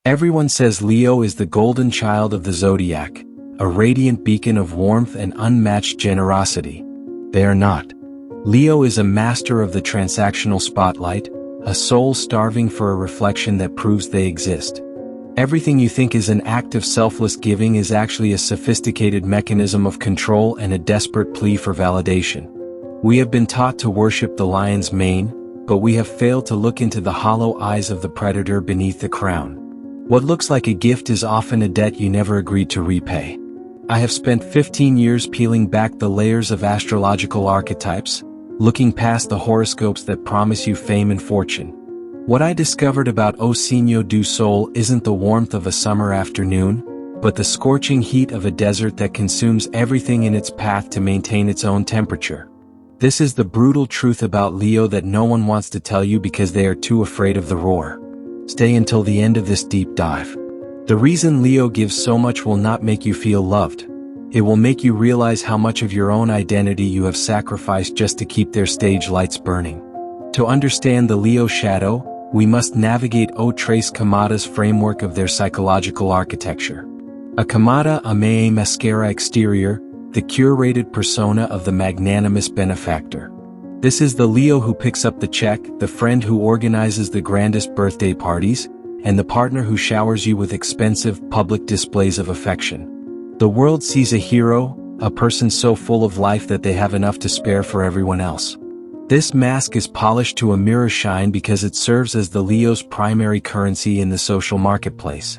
Everyone says Leo is the golden child of the Zodiac, a radiant beacon of warmth and unmatched generosity. They are not. Leo is a master of the transactional spotlight, a soul starving for a reflection that proves they exist. Everything you think is an act of selfless giving is actually a sophisticated mechanism of control and a desperate plea for validation. We have been taught to worship the lion's mane, but we have failed to look into the hollow eyes of the predator beneath the crown. What looks like a gift is often a debt you never agreed to repay. I have spent 15 years peeling back the layers of astrological archetypes, looking past the horoscopes that promise you fame and fortune. What I discovered about O Signo du Sol isn't the warmth of a summer afternoon, but the scorching heat of a desert that consumes everything in its path to maintain its own temperature. This is the brutal truth about Leo that no one wants to tell you because they are too afraid of the roar. Stay until the end of this deep dive. The reason Leo gives so much will not make you feel loved. It will make you realize how much of your own identity you have sacrificed just to keep their stage lights burning. To understand the Leo shadow, we must navigate O Tres Camadas' framework of their psychological architecture. A Camada a mascara exterior, the curated persona of the magnanimous benefactor. This is the Leo who picks up the check, the friend who organizes the grandest birthday parties, and the partner who showers you with expensive public displays of affection. The world sees a hero, a person so full of life that they have enough to spare for everyone else. This mask is polished to a mirror shine because it serves as the Leo's primary currency in the social marketplace.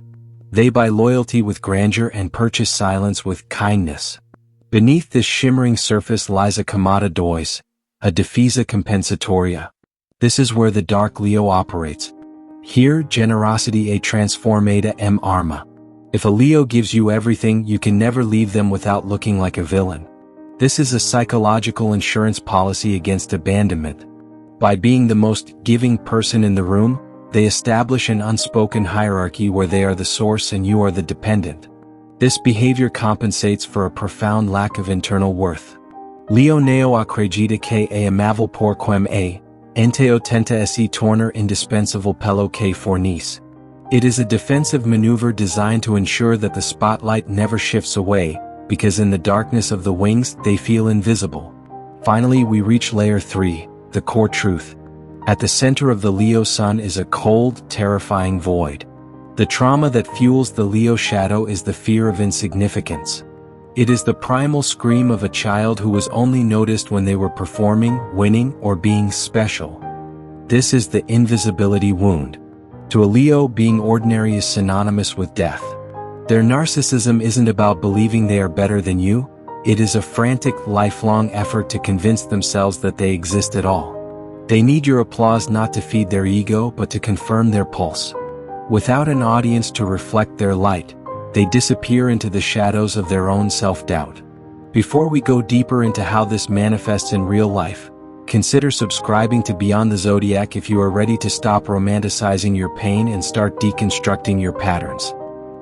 They buy loyalty with grandeur and purchase silence with kindness. Beneath this shimmering surface lies a Camada dois, a defesa compensatoria. This is where the dark Leo operates. Here, generosity a transformada m arma. If a Leo gives you everything, you can never leave them without looking like a villain. This is a psychological insurance policy against abandonment. By being the most giving person in the room, they establish an unspoken hierarchy where they are the source and you are the dependent. This behavior compensates for a profound lack of internal worth. Leo neo acredita que a amavel por quem a, enteo tenta esse tornar indispensable pelo que fornice. It is a defensive maneuver designed to ensure that the spotlight never shifts away, because in the darkness of the wings, they feel invisible. Finally, we reach layer 3, the core truth. At the center of the Leo sun is a cold, terrifying void. The trauma that fuels the Leo shadow is the fear of insignificance. It is the primal scream of a child who was only noticed when they were performing, winning, or being special. This is the invisibility wound. To a Leo, being ordinary is synonymous with death. Their narcissism isn't about believing they are better than you, it is a frantic, lifelong effort to convince themselves that they exist at all. They need your applause not to feed their ego but to confirm their pulse. Without an audience to reflect their light, they disappear into the shadows of their own self-doubt. Before we go deeper into how this manifests in real life, consider subscribing to Beyond the Zodiac if you are ready to stop romanticizing your pain and start deconstructing your patterns.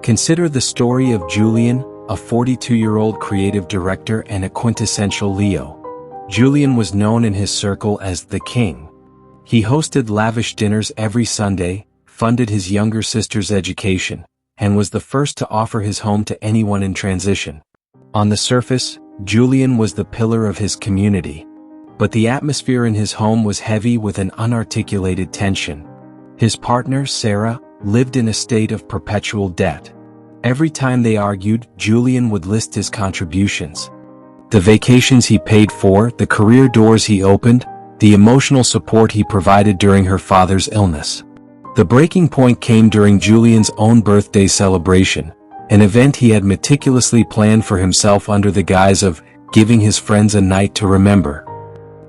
Consider the story of Julian, a 42-year-old creative director and a quintessential Leo. Julian was known in his circle as the King. He hosted lavish dinners every Sunday, funded his younger sister's education, and was the first to offer his home to anyone in transition. On the surface, Julian was the pillar of his community. But the atmosphere in his home was heavy with an unarticulated tension. His partner, Sarah, lived in a state of perpetual debt. Every time they argued, Julian would list his contributions. The vacations he paid for, the career doors he opened, the emotional support he provided during her father's illness. The breaking point came during Julian's own birthday celebration, an event he had meticulously planned for himself under the guise of giving his friends a night to remember.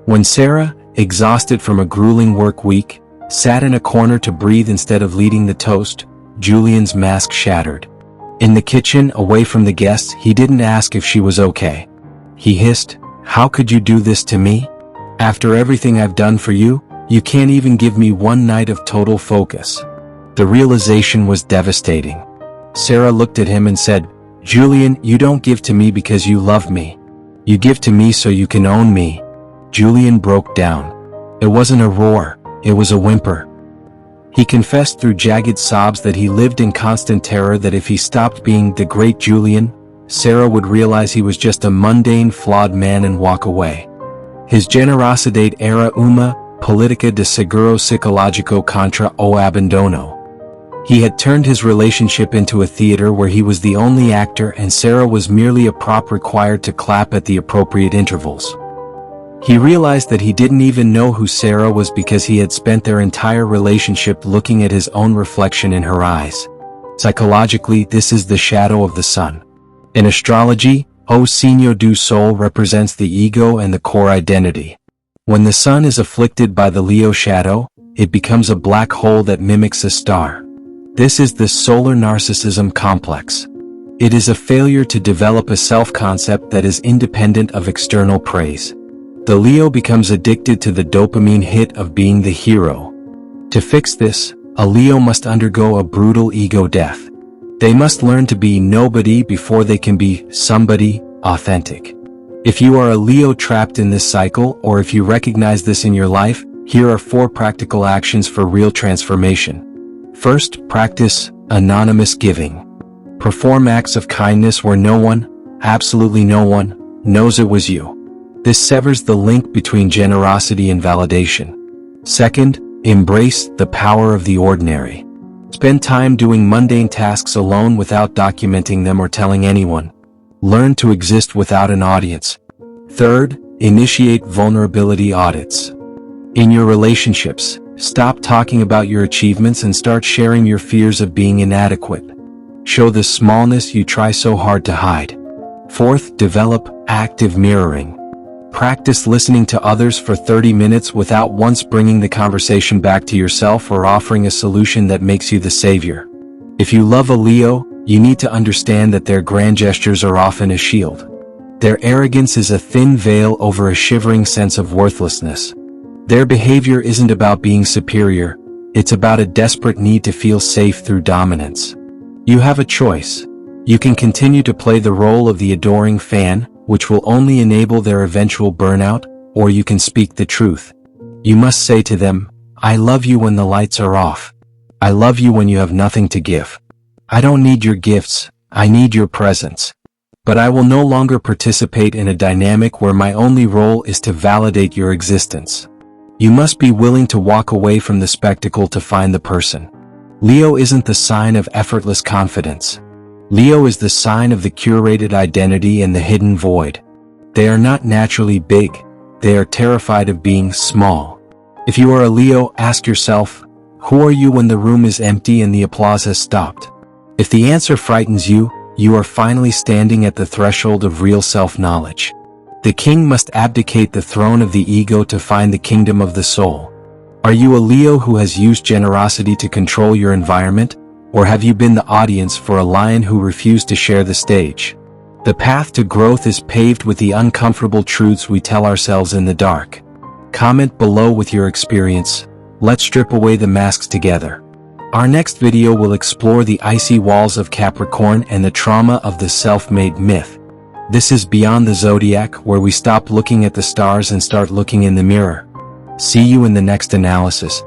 When Sarah, exhausted from a grueling work week, sat in a corner to breathe instead of leading the toast, Julian's mask shattered. In the kitchen, away from the guests, he didn't ask if she was okay. He hissed, "How could you do this to me? After everything I've done for you, you can't even give me one night of total focus." The realization was devastating. Sarah looked at him and said, "Julian, you don't give to me because you love me. You give to me so you can own me." Julian broke down. It wasn't a roar, it was a whimper. He confessed through jagged sobs that he lived in constant terror that if he stopped being the great Julian, Sarah would realize he was just a mundane, flawed man and walk away. His generosidade era una politica de seguro psicológico contra o abandono. He had turned his relationship into a theater where he was the only actor and Sarah was merely a prop required to clap at the appropriate intervals. He realized that he didn't even know who Sarah was because he had spent their entire relationship looking at his own reflection in her eyes. Psychologically, this is the shadow of the sun. In astrology, O Signo do Sol represents the ego and the core identity. When the sun is afflicted by the Leo shadow, it becomes a black hole that mimics a star. This is the solar narcissism complex. It is a failure to develop a self-concept that is independent of external praise. The Leo becomes addicted to the dopamine hit of being the hero. To fix this, a Leo must undergo a brutal ego death. They must learn to be nobody before they can be somebody authentic. If you are a Leo trapped in this cycle, or if you recognize this in your life, here are 4 practical actions for real transformation. First, practice anonymous giving. Perform acts of kindness where no one, absolutely no one, knows it was you. This severs the link between generosity and validation. Second, embrace the power of the ordinary. Spend time doing mundane tasks alone without documenting them or telling anyone. Learn to exist without an audience. Third, initiate vulnerability audits. In your relationships, stop talking about your achievements and start sharing your fears of being inadequate. Show the smallness you try so hard to hide. Fourth, develop active mirroring. Practice listening to others for 30 minutes without once bringing the conversation back to yourself or offering a solution that makes you the savior. If you love a Leo, you need to understand that their grand gestures are often a shield. Their arrogance is a thin veil over a shivering sense of worthlessness. Their behavior isn't about being superior, it's about a desperate need to feel safe through dominance. You have a choice. You can continue to play the role of the adoring fan, which will only enable their eventual burnout, or you can speak the truth. You must say to them, I love you when the lights are off. I love you when you have nothing to give. I don't need your gifts, I need your presence. But I will no longer participate in a dynamic where my only role is to validate your existence. You must be willing to walk away from the spectacle to find the person. Leo isn't the sign of effortless confidence. Leo is the sign of the curated identity and the hidden void. They are not naturally big, they are terrified of being small. If you are a Leo, ask yourself, who are you when the room is empty and the applause has stopped? If the answer frightens you, you are finally standing at the threshold of real self-knowledge. The king must abdicate the throne of the ego to find the kingdom of the soul. Are you a Leo who has used generosity to control your environment? Or have you been the audience for a lion who refused to share the stage? The path to growth is paved with the uncomfortable truths we tell ourselves in the dark. Comment below with your experience. Let's strip away the masks together. Our next video will explore the icy walls of Capricorn and the trauma of the self-made myth. This is Beyond the Zodiac, where we stop looking at the stars and start looking in the mirror. See you in the next analysis.